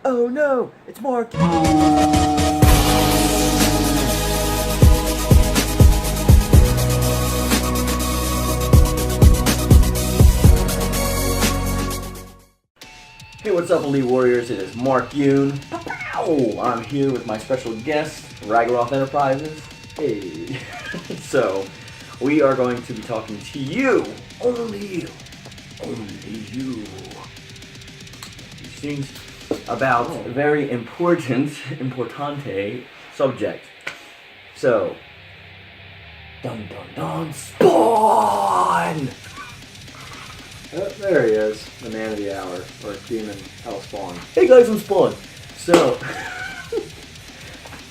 Oh no, it's Mark. Hey, what's up, Elite Warriors? It is Mark Yoon. I'm here with my special guest, Ragiroth Enterprises. Hey. So, we are going to be talking to you. Only you. These things about a very importante subject. So, dun dun dun, Spawn! There he is, the man of the hour, or demon hell Spawn. Hey guys, I'm Spawn. So,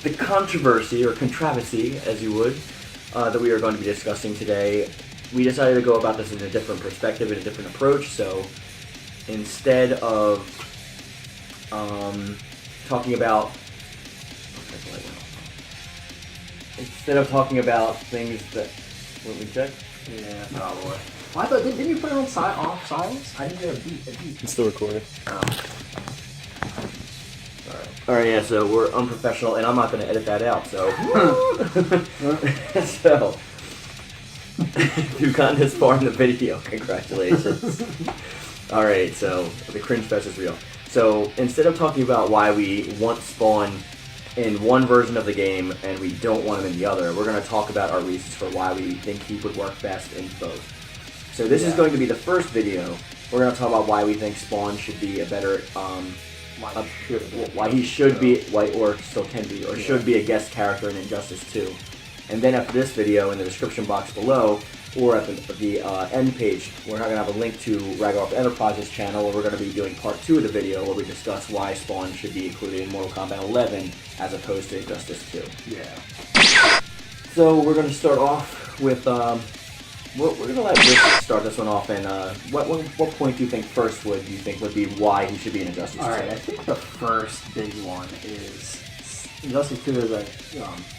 the controversy, or controversy, as you would, that we are going to be discussing today, we decided to go about this in a different perspective, in a different approach. So, instead of talking about things that, let me check. Yeah, probably. Well, I thought, didn't you put it on off silence? I didn't hear a beat. It's still recording. Oh. Alright, yeah, so we're unprofessional, and I'm not going to edit that out, so... So... if you've gotten this far in the video, congratulations. Alright, so the cringe fest is real. So, instead of talking about why we want Spawn in one version of the game and we don't want him in the other, we're going to talk about our reasons for why we think he would work best in both. So this is going to be the first video. We're going to talk about why we think Spawn should be a better, why he should be, or still can be, or should be a guest character in Injustice 2. And then after this video, in the description box below, or at the end page, we're going to have a link to Ragiroth Enterprises channel, where we're going to be doing part 2 of the video, where we discuss why Spawn should be included in Mortal Kombat 11, as opposed to Injustice 2. Yeah. So we're going to start off with, we're going to let Rick start this one off, and what point do you think first would be why he should be in Injustice 2? Alright, I think the first big one is Injustice 2 is a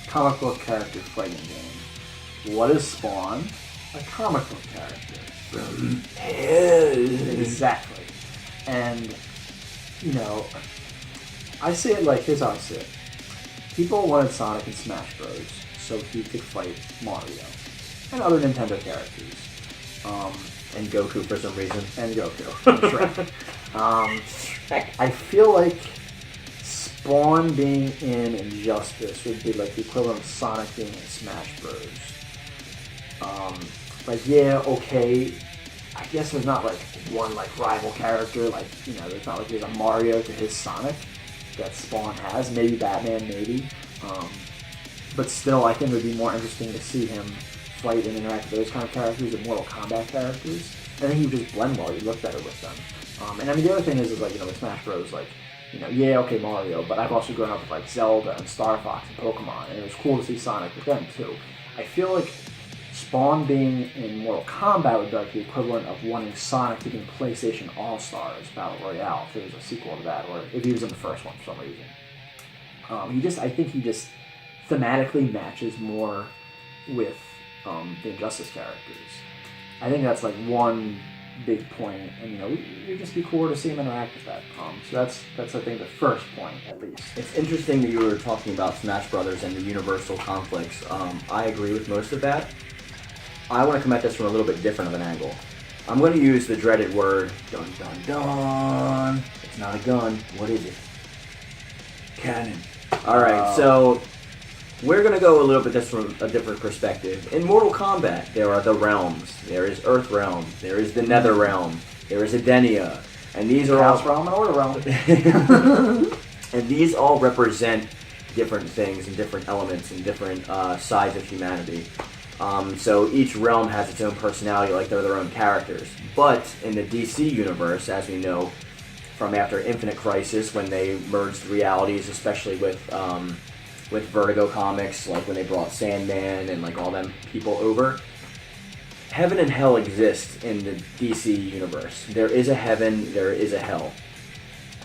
comic book character fighting game. What is Spawn? A comic book character. Exactly. And, I see it like, here's how I see it. People wanted Sonic in Smash Bros. So he could fight Mario. And other Nintendo characters. And Goku for some reason. And Goku. I feel like Spawn being in Injustice would be like the equivalent of Sonic being in Smash Bros. Okay, I guess there's not like one like rival character, there's not like there's a Mario to his Sonic that Spawn has. Maybe Batman, maybe. But still, I think it would be more interesting to see him fight and interact with those kind of characters and Mortal Kombat characters. I think he would just blend well, you'd look better with them. And I mean, the other thing is with Smash Bros, Mario, but I've also grown up with like Zelda and Star Fox and Pokemon, and it was cool to see Sonic with them too. I feel like Spawn being in Mortal Kombat would be like the equivalent of wanting Sonic to be in PlayStation All-Stars Battle Royale, if there was a sequel to that, or if he was in the first one for some reason. I think he just thematically matches more with the Injustice characters. I think that's like one big point, and it'd just be cool to see him interact with that. So that's I think the first point, at least. It's interesting that you were talking about Smash Brothers and the universal conflicts. I agree with most of that. I want to come at this from a little bit different of an angle. I'm going to use the dreaded word, dun dun dun. It's not a gun. What is it? Cannon. Alright, so we're going to go a little bit this from a different perspective. In Mortal Kombat, there are the realms. There is Earth Realm. There is the Nether Realm. There is Edenia. And these are Chaos Realm and Order Realm. And these all represent different things and different elements and different sides of humanity. So each realm has its own personality, like they're their own characters. But in the DC universe, as we know from after Infinite Crisis, when they merged realities, especially with Vertigo Comics, like when they brought Sandman and like all them people over, heaven and hell exist in the DC universe. There is a heaven, there is a hell.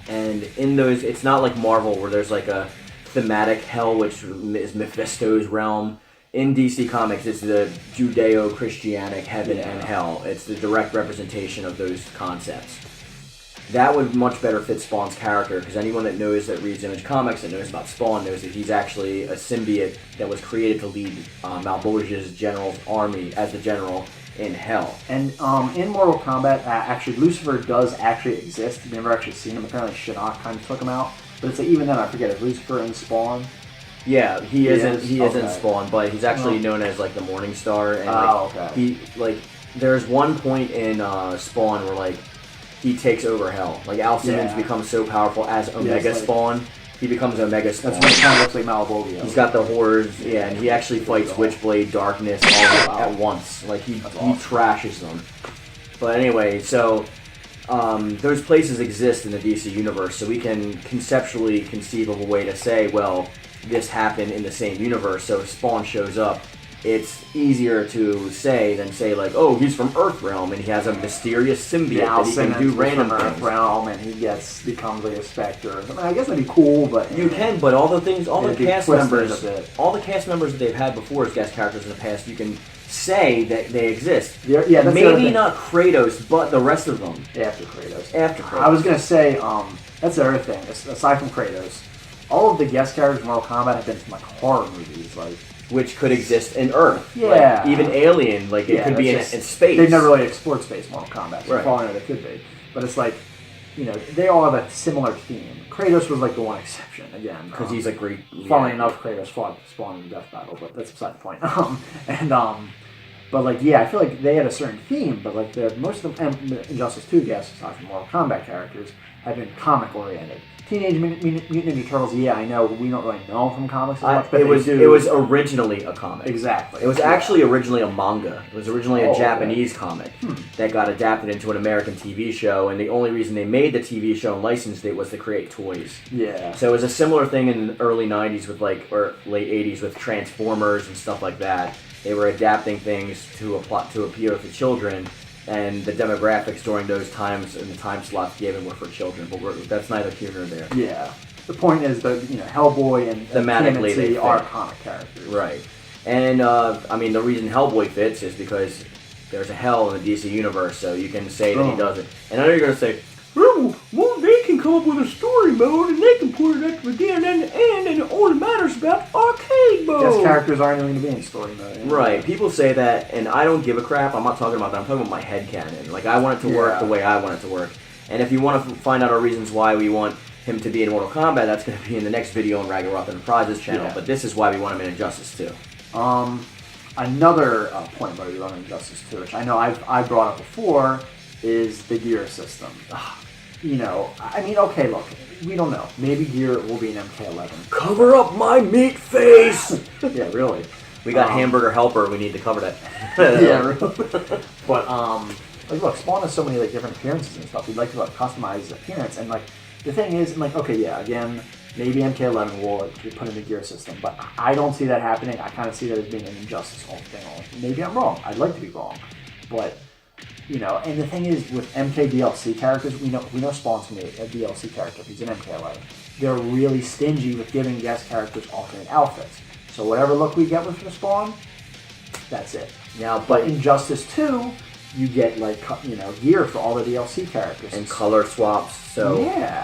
And in those, it's not like Marvel where there's like a thematic hell, which is Mephisto's realm. In DC Comics, it's the Judeo-Christianic heaven and hell. It's the direct representation of those concepts. that would much better fit Spawn's character, because anyone that knows, that reads Image Comics, that knows about Spawn, knows that he's actually a symbiote that was created to lead Malbolge's general's army as the general in Hell. And in Mortal Kombat, actually, Lucifer does actually exist. I've never actually seen him. Apparently, Shinnok kind of took him out. But it's like, even then, I forget, is Lucifer in Spawn? Yeah, he is okay. in Spawn, but he's actually known as like the Morning Star, and he there's one point in Spawn where like he takes over Hell. Like Al Simmons becomes so powerful as Omega Spawn. He becomes Omega Spawn. That's when it kind of looks like Malbolge. He's got the horrors, and he actually fights Witchblade, Darkness all at once. Like he trashes them. But anyway, so those places exist in the DC universe, so we can conceptually conceive of a way to say, well, this happened in the same universe. So if Spawn shows up, it's easier to say than say like, oh, he's from Earthrealm and he has a mysterious symbiote that he can do random things. Earthrealm and he becomes like a Spectre. I mean, I guess that'd be cool, but you can. But all the cast members that they've had before as guest characters in the past, you can say that they exist. Maybe not Kratos, but the rest of them. After Kratos. I was gonna say, that's the other thing. Aside from Kratos, all of the guest characters in Mortal Kombat have been from like horror movies, like. Which could exist in Earth. Yeah. Like, even Alien, like it could be in space. They've never really explored space Mortal Kombat, so right. far it could be. But it's like, they all have a similar theme. Kratos was like the one exception, again. Because he's a great... Funnily enough, Kratos fought Spawn in the death battle, but that's beside the point. But like, I feel like they had a certain theme, but like most of them, and Injustice 2 guests, aside from Mortal Kombat characters, have been comic-oriented. Teenage Mutant Ninja Turtles, I know, we don't really know them from comics as much, but it was originally a comic. Exactly. It was actually originally a manga. It was originally a Japanese comic that got adapted into an American TV show, and the only reason they made the TV show and licensed it was to create toys. Yeah. So it was a similar thing in the early 90s with or late 80s with Transformers and stuff like that. They were adapting things to appeal to children, and the demographics during those times and the time slots given were for children, but that's neither here nor there. Yeah. The point is that, Hellboy and thematically they are comic characters. Right. And, the reason Hellboy fits is because there's a Hell in the DC universe, so you can say that he doesn't. And I know you're going to say, well, they can come up with a story mode, and they can put it at the beginning and the end, and it only matters about arcade mode. Yes, characters aren't even going to be in story mode. Right. People say that, and I don't give a crap. I'm not talking about that. I'm talking about my headcanon. Like, I want it to work the way I want it to work. And if you want to find out our reasons why we want him to be in Mortal Kombat, that's going to be in the next video on Ragiroth Enterprises channel. Yeah. But this is why we want him in Injustice 2. Another point about you on Injustice 2, which I know I've brought up before, is the gear system. Okay, look, we don't know. Maybe gear will be an MK11. Cover up my meat face! Yeah, really. We got Hamburger Helper, we need to cover that. Yeah, really. But, look, Spawn has so many, different appearances and stuff. We'd like to, customize his appearance. And, the thing is, again, maybe MK11 will put in the gear system. But I don't see that happening. I kind of see that as being an Injustice thing only. Maybe I'm wrong. I'd like to be wrong. But... and the thing is, with MK DLC characters, we know Spawn's going to be a DLC character if he's an MK11. They're really stingy with giving guest characters alternate outfits. So whatever look we get with Spawn, that's it. Now, but Injustice 2, you get, gear for all the DLC characters. And color swaps, so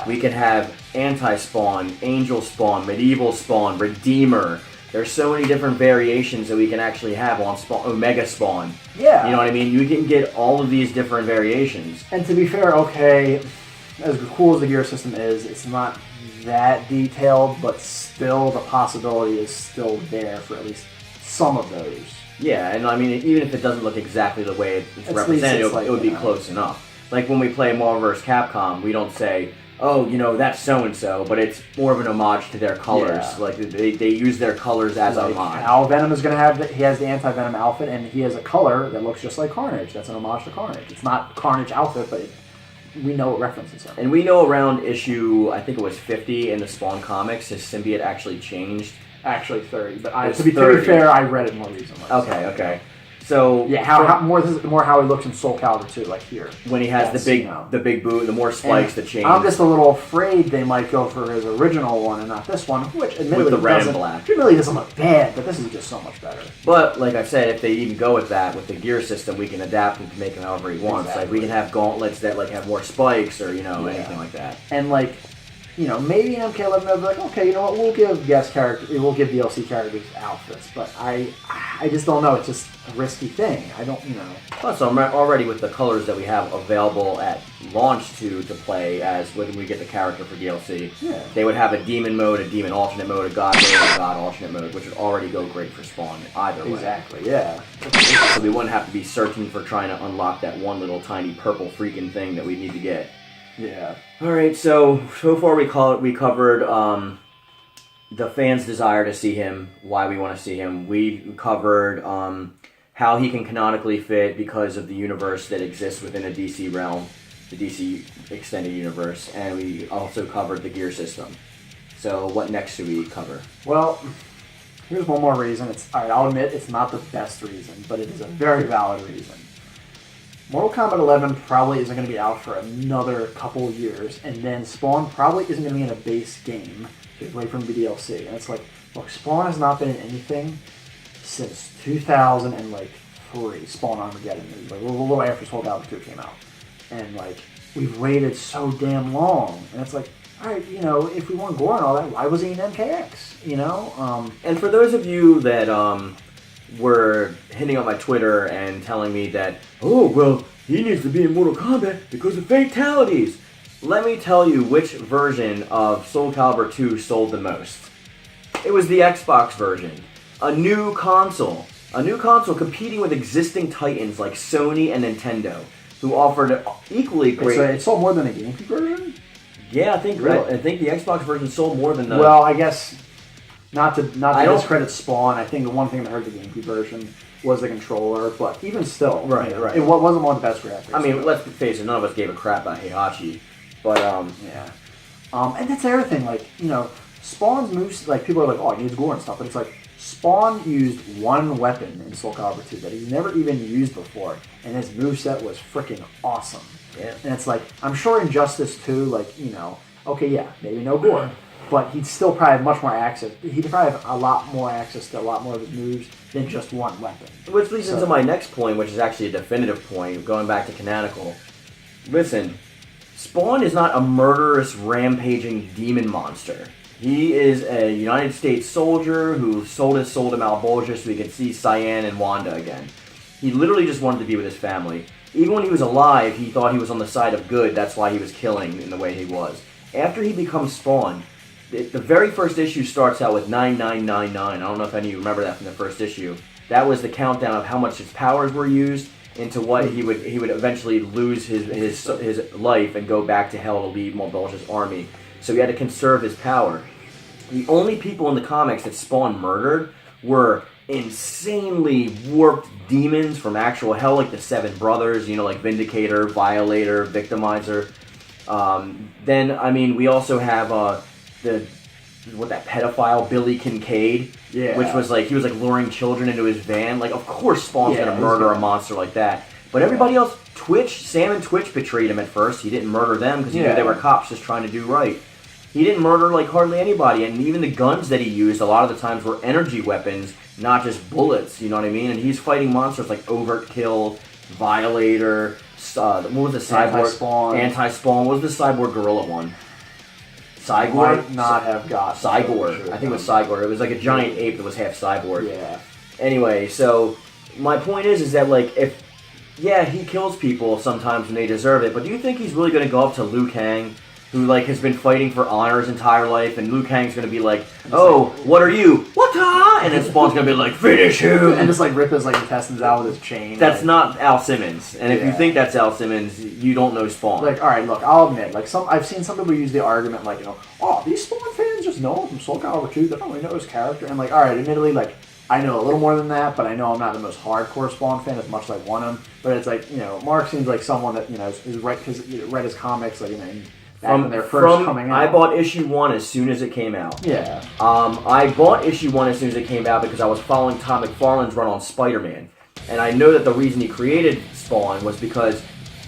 we can have Anti-Spawn, Angel Spawn, Medieval Spawn, Redeemer. There's so many different variations that we can actually have on Omega Spawn. Yeah. You know what I mean? You can get all of these different variations. And to be fair, as cool as the gear system is, it's not that detailed, but still the possibility is still there for at least some of those. Yeah, and even if it doesn't look exactly the way it's represented, it would be close enough. Like when we play Marvel vs. Capcom, we don't say, oh, that's so-and-so, but it's more of an homage to their colors. Yeah. Like, they use their colors as a homage. Al Venom is going to have, he has the Anti-Venom outfit, and he has a color that looks just like Carnage. That's an homage to Carnage. It's not Carnage outfit, but we know it references him. And we know around issue, I think it was 50 in the Spawn comics, his symbiote actually changed. Actually 30, but to be fair, I read it more recently. Okay. So yeah, how more how he looks in Soul Calibur 2, like here when he has the big boot, the more spikes, the chains. I'm just a little afraid they might go for his original one and not this one, which admittedly with the red and black. It really doesn't look bad, but this is just so much better. But like I said, if they even go with that with the gear system, we can adapt and make them however he wants. Exactly. Like we can have gauntlets that like have more spikes or anything like that. And like, maybe in MK11 they'll be like, okay, you know what, we'll give DLC characters outfits, but I just don't know. It's just a risky thing. I don't, Plus, I'm already with the colors that we have available at launch to play as when we get the character for DLC. Yeah. They would have a demon mode, a demon alternate mode, a god mode, a god alternate mode, which would already go great for Spawn either way. Exactly, yeah. So we wouldn't have to be searching for trying to unlock that one little tiny purple freaking thing that we need to get. Yeah. All right. So far we covered the fans' desire to see him, why we want to see him. We covered how he can canonically fit because of the universe that exists within a DC realm, the DC extended universe, and we also covered the gear system. So what next do we cover? Well, here's one more reason. I'll admit it's not the best reason, but it is a very valid reason. Mortal Kombat 11 probably isn't going to be out for another couple of years, and then Spawn probably isn't going to be in a base game. Away from the DLC. And it's like, look, Spawn has not been in anything since 2003. Spawn Armageddon. Like a little after Soul Calibur 2 came out. And like, we've waited so damn long. And it's like, alright, if we want gore and all that, why was he in MKX? And for those of you that were hitting on my Twitter and telling me that, oh, well, he needs to be in Mortal Kombat because of fatalities. Let me tell you which version of Soul Calibur 2 sold the most. It was the Xbox version. A new console competing with existing titans like Sony and Nintendo, who offered equally great... So it sold more than the GameCube version? Yeah, I think the Xbox version sold more than the... Well, I guess, not to discredit Spawn, I think the one thing that hurt the GameCube version was the controller, but even still, right. It wasn't one of the best graphics. I mean, let's face it, none of us gave a crap about Heihachi. But, yeah. And that's the other thing, like, Spawn's moves, like, people are like, oh, he needs gore and stuff, but it's like, Spawn used one weapon in Soul Calibur 2 that he's never even used before, and his moveset was freaking awesome. Yeah. And it's like, I'm sure Injustice 2, like, okay, yeah, maybe no gore, but he'd still probably have much more access. He'd probably have a lot more access to a lot more of his moves than just one weapon. Which leads into my next point, which is actually a definitive point, going back to canonical. Listen, Spawn is not a murderous, rampaging demon monster. He is a United States soldier who sold his soul to Malbolgia so he could see Cyan and Wanda again. He literally just wanted to be with his family. Even when he was alive, he thought he was on the side of good. That's why he was killing in the way he was. After he becomes Spawn, the very first issue starts out with 9999. I don't know if any of you remember that from the first issue. That was the countdown of how much his powers were used into what he would eventually lose his life and go back to hell to lead Malbolgia's army. So he had to conserve his power. The only people in the comics that Spawn murdered were insanely warped demons from actual hell, like the Seven Brothers, like Vindicator, Violator, Victimizer. Then, I mean, we also have that pedophile Billy Kincaid, which was like, he was like luring children into his van. Like, of course Spawn's gonna murder a monster like that. But everybody else, Sam and Twitch betrayed him at first. He didn't murder them because he knew they were cops just trying to do right. He didn't murder like hardly anybody, and even the guns that he used a lot of the times were energy weapons, not just bullets, you know what I mean? And he's fighting monsters like Overkill, Violator, what was the cyborg? Anti-Spawn. What was the cyborg gorilla one? Cygor? Might not have got Cygor. I think it was Cygor. It was like a giant ape that was half cyborg. Yeah. Anyway, so my point is that like he kills people sometimes when they deserve it, but do you think he's really going to go up to Liu Kang, who like has been fighting for honor his entire life, and Liu Kang's going to be like, oh, what are you? What-a? And then Spawn's going to be like, finish him! And just like rip his like intestines out with his chain. That's not Al Simmons. And if you think that's Al Simmons, you don't know Spawn. Like, alright, look, I'll admit, like I've seen some people use the argument like, oh, these Spawn fans just know him from Soul Calibur 2, they don't really know his character. And like, alright, admittedly, like, I know a little more than that, but I know I'm not the most hardcore Spawn fan as much as I want him. But it's like, Mark seems like someone that, is right, because read his comics, like, when they're first coming out. I bought issue 1 as soon as it came out. Yeah. I bought issue 1 as soon as it came out because I was following Todd McFarlane's run on Spider-Man. And I know that the reason he created Spawn was because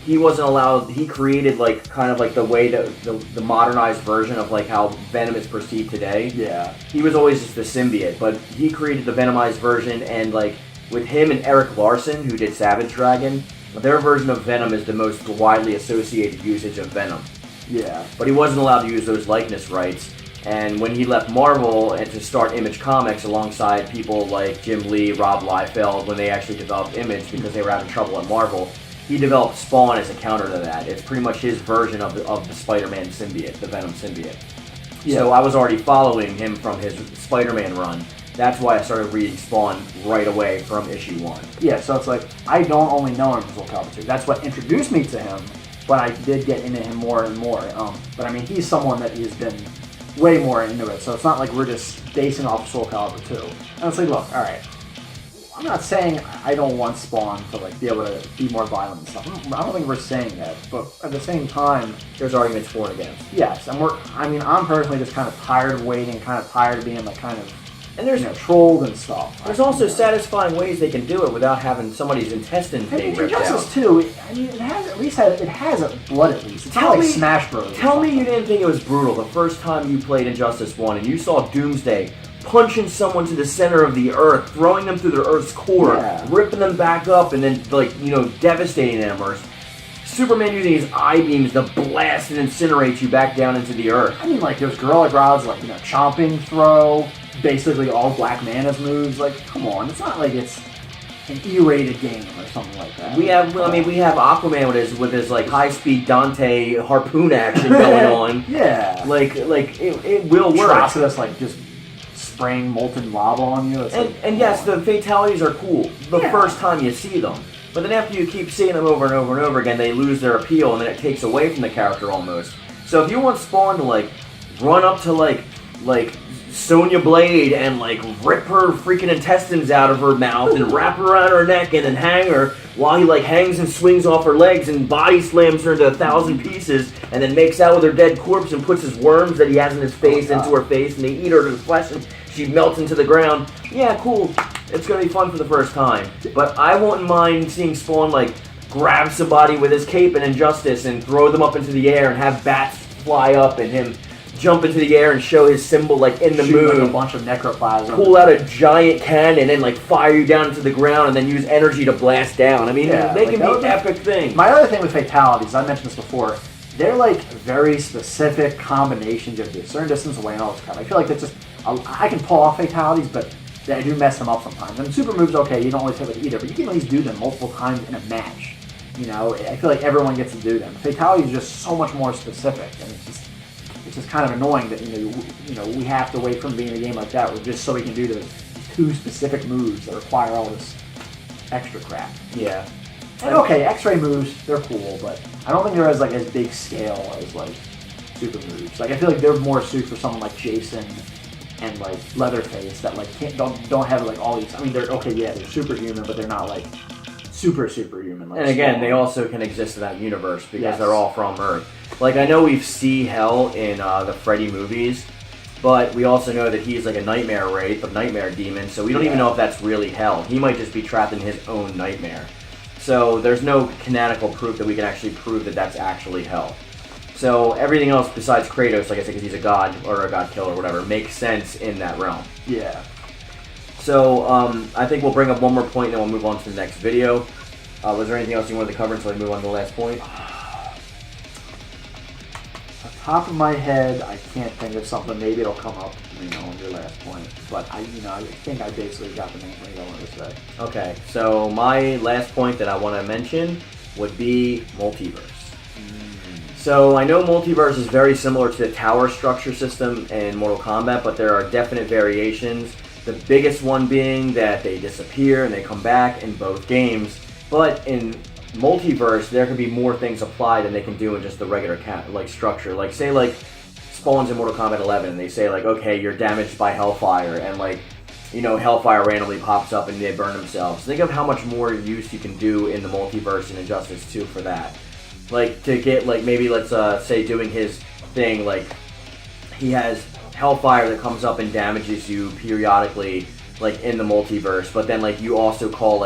he wasn't allowed. He created like kind of like the way that the modernized version of like how Venom is perceived today. Yeah. He was always just the symbiote, but he created the Venomized version, and like with him and Eric Larson, who did Savage Dragon, their version of Venom is the most widely associated usage of Venom. Yeah. But he wasn't allowed to use those likeness rights. And when he left Marvel and to start Image Comics alongside people like Jim Lee, Rob Liefeld, when they actually developed Image because they were having trouble at Marvel, he developed Spawn as a counter to that. It's pretty much his version of the Spider-Man symbiote, the Venom symbiote. Yeah. So I was already following him from his Spider-Man run. That's why I started reading Spawn right away from issue 1. Yeah, so it's like, I don't only know him from Mortal Kombat 2. That's what introduced me to him, but I did get into him more and more. But I mean, he's someone that has been way more into it, so it's not like we're just basing off of Soul Calibur 2. And it's like, look, alright, I'm not saying I don't want Spawn to like be able to be more violent and stuff. I don't think we're saying that, but at the same time, there's arguments for and against. yes, and I'm personally just kind of tired of waiting, kind of tired of being like kind of, And there's trolled and stuff. There's also satisfying ways they can do it without having somebody's intestines being ripped out. Injustice 2, I mean, it has a blood at least. It's Tell not like me- Smash Bros. Tell me you didn't think it was brutal the first time you played Injustice 1 and you saw Doomsday punching someone to the center of the earth, throwing them through their Earth's core, Yeah. ripping them back up, and then, like, devastating them, or Superman using his eye beams to blast and incinerate you back down into the earth. I mean, like, there's Gorilla Grodd's, like, chomping throw, basically all Black Mana's moves. Like, come on, it's not like it's an E-rated game or something like that. We have Aquaman with his like high-speed Dante harpoon action going on. Yeah. Like it will work. Atrocitus, like, just spraying molten lava on you. It's And yes, the fatalities are cool the Yeah. first time you see them. But then after you keep seeing them over and over and over again, they lose their appeal, and then it takes away from the character almost. So if you want Spawn to like run up to like Sonya Blade and like rip her freaking intestines out of her mouth and wrap her around her neck and then hang her while he like hangs and swings off her legs and body slams her into 1,000 pieces and then makes out with her dead corpse and puts his worms that he has in his face into her face and they eat her to the flesh and she melts into the ground. Yeah, cool. It's gonna be fun for the first time. But I wouldn't mind seeing Spawn like grab somebody with his cape and Injustice and throw them up into the air and have bats fly up and him jump into the air and show his symbol like in the moon. Like a bunch of necroplasm. Pull out a giant cannon and like fire you down into the ground and then use energy to blast down. I mean, Yeah, they like can that be epic things. My other thing with fatalities, I mentioned this before, they're like very specific combinations of a certain distance away and all this crap. I feel like that's just, I can pull off fatalities, but I do mess them up sometimes. And super moves, okay, you don't always hit with either, but you can at least do them multiple times in a match. I feel like everyone gets to do them. Fatalities are just so much more specific, and it's just kind of annoying that we have to wait from being a game like that, where just so we can do those two specific moves that require all this extra crap. Yeah. And okay, X-ray moves, they're cool, but I don't think they're as big scale as like super moves. Like I feel like they're more suited for someone like Jason and like Leatherface that like don't have like all these. I mean, they're okay, yeah, they're superhuman, but they're not like superhuman. Like And again, Spawn. they also can exist in that universe because Yes. they're all from Earth. Like, I know we see Hell in the Freddy movies, but we also know that he's like a nightmare wraith, a nightmare demon, so we don't even know if that's really Hell. He might just be trapped in his own nightmare. So there's no canonical proof that we can actually prove that that's actually Hell. So everything else besides Kratos, like I said, because he's a god or a god killer or whatever, makes sense in that realm. Yeah. So I think we'll bring up one more point and then we'll move on to the next video. Was there anything else you wanted to cover until we move on to the last point? Off the top of my head, I can't think of something. Maybe it'll come up, on your last point. But I think I basically got the main thing I wanted to say. Okay, so my last point that I want to mention would be multiverse. So I know multiverse is very similar to the tower structure system in Mortal Kombat, but there are definite variations. The biggest one being that they disappear and they come back in both games. But in multiverse, there can be more things applied than they can do in just the regular structure. Like say Spawn's in Mortal Kombat 11, and they say okay, you're damaged by Hellfire, and Hellfire randomly pops up and they burn themselves. Think of how much more use you can do in the multiverse in Injustice 2 for that. To get maybe let's say doing his thing, he has Hellfire that comes up and damages you periodically in the multiverse, but then you also call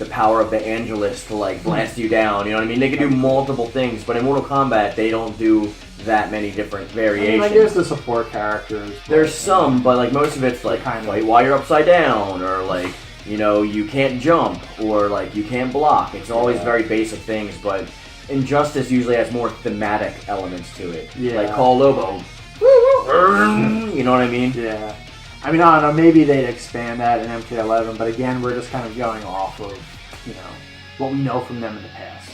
the power of the Angelus to like blast you down. You know what I mean? They can do multiple things, but in Mortal Kombat they don't do that many different variations. I guess the support characters. There's some, but like most of it's like kind of fight while you're upside down, or like you can't jump, or like you can't block. It's always very basic things, but Injustice usually has more thematic elements to it. Yeah. Like Call Lobo. You know what I mean? Yeah. I mean, I don't know, maybe they'd expand that in MK11, but again, we're just kind of going off of, what we know from them in the past.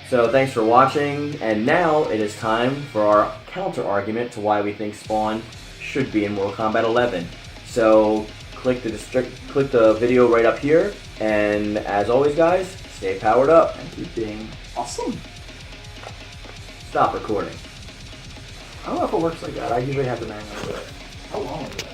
So thanks for watching, and now it is time for our counter-argument to why we think Spawn should be in Mortal Kombat 11. So click the video right up here, and as always guys, stay powered up. And keep being awesome. Stop recording. I don't know if it works like that. I usually have to manually do it. How long is it?